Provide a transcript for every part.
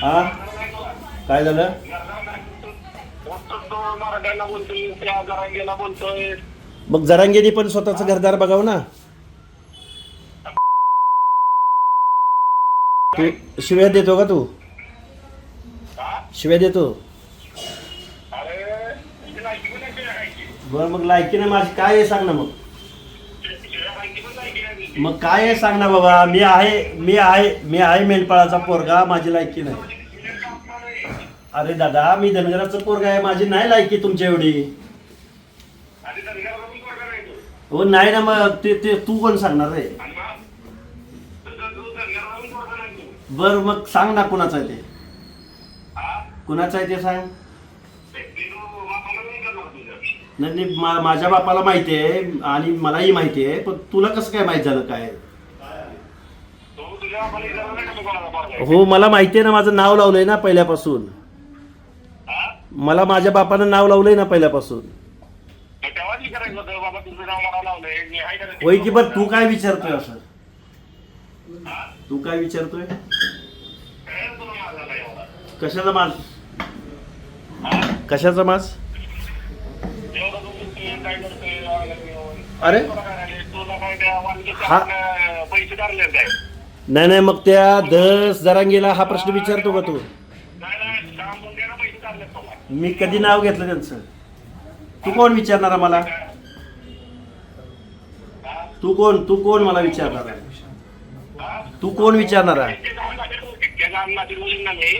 हा काय झालं? मग जरांगेने पण स्वतःच घरदार बघाव ना. तू शिव्या देतो का तू? शिव्या देतो? बरं मग लायकी नाही माझी काय आहे सांग ना. मग काय आहे सांग ना बाबा. मी आहे मेंढपाळाचा पोरगा, माझी लायकी नाही. अरे दादा मी धनगराचं पोरगा आहे, माझी नाही लायकी तुमच्या एवढी. हो नाही ना मग ते तू कोण सांगणार रे? बर मग सांग ना कुणाचं आहे ते. कुणाचं आहे ते सांग. नाही माझ्या बापाला माहिती आहे आणि मलाही माहिती आहे, पण तुला कसं काय माहित झालं काय? हो मला माहिती आहे ना, माझं नाव लावलंय ना पहिल्यापासून. मला माझ्या बापानं नाव लावलंय ना पहिल्यापासून. होय की. पण तू काय विचारतोय असं? तू काय विचारतोय? कशाचा माज? कशाचा माज? अरे हा नाही मग त्या दस जरांगीला हा प्रश्न विचारतो का तू? मी कधी नाव घेतलं त्यांचं? तू कोण विचारणारा मला? तू कोण मला विचारणारा? तू कोण विचारणारा?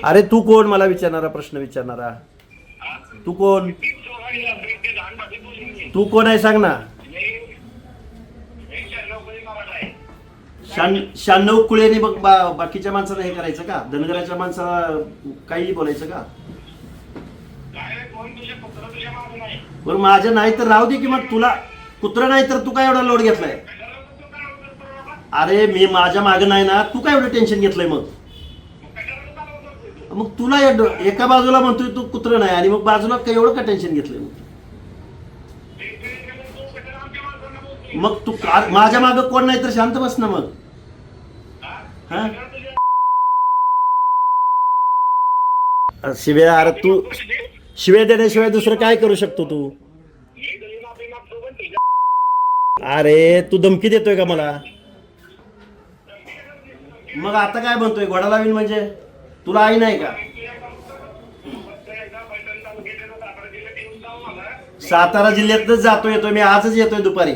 अरे तू कोण मला विचारणारा प्रश्न विचारणारा? तू कोण? तू कोण आहे सांग ना. 96 कुळेनी बघ बाकीच्या माणसाला हे करायचं का? धनगराच्या माणसाला काही बोलायचं का? बरं माझ्या नाही तर राहू दे की. मग तुला कुत्र नाही तर तू काय एवढा लोड घेतलाय? अरे मी माझ्या मागं नाही ना, तू काय एवढं टेन्शन घेतलंय? मग तुला एका बाजूला म्हणतोय तू कुत्र नाही आणि मग बाजूला काय एवढं का टेन्शन घेतलंय? मग तू माझ्या मागं कोण नाही तर शांत बस ना मग. हा शिव्या? अरे तू शिव्या देण्याशिवाय दुसरं काय करू शकतो तू? अरे तू धमकी देतोय का मला? मग आता काय म्हणतोय घोडा लावीन म्हणजे? तुला आई नाही का? सातारा जिल्ह्यातच जातो येतोय मी, आजच येतोय दुपारी.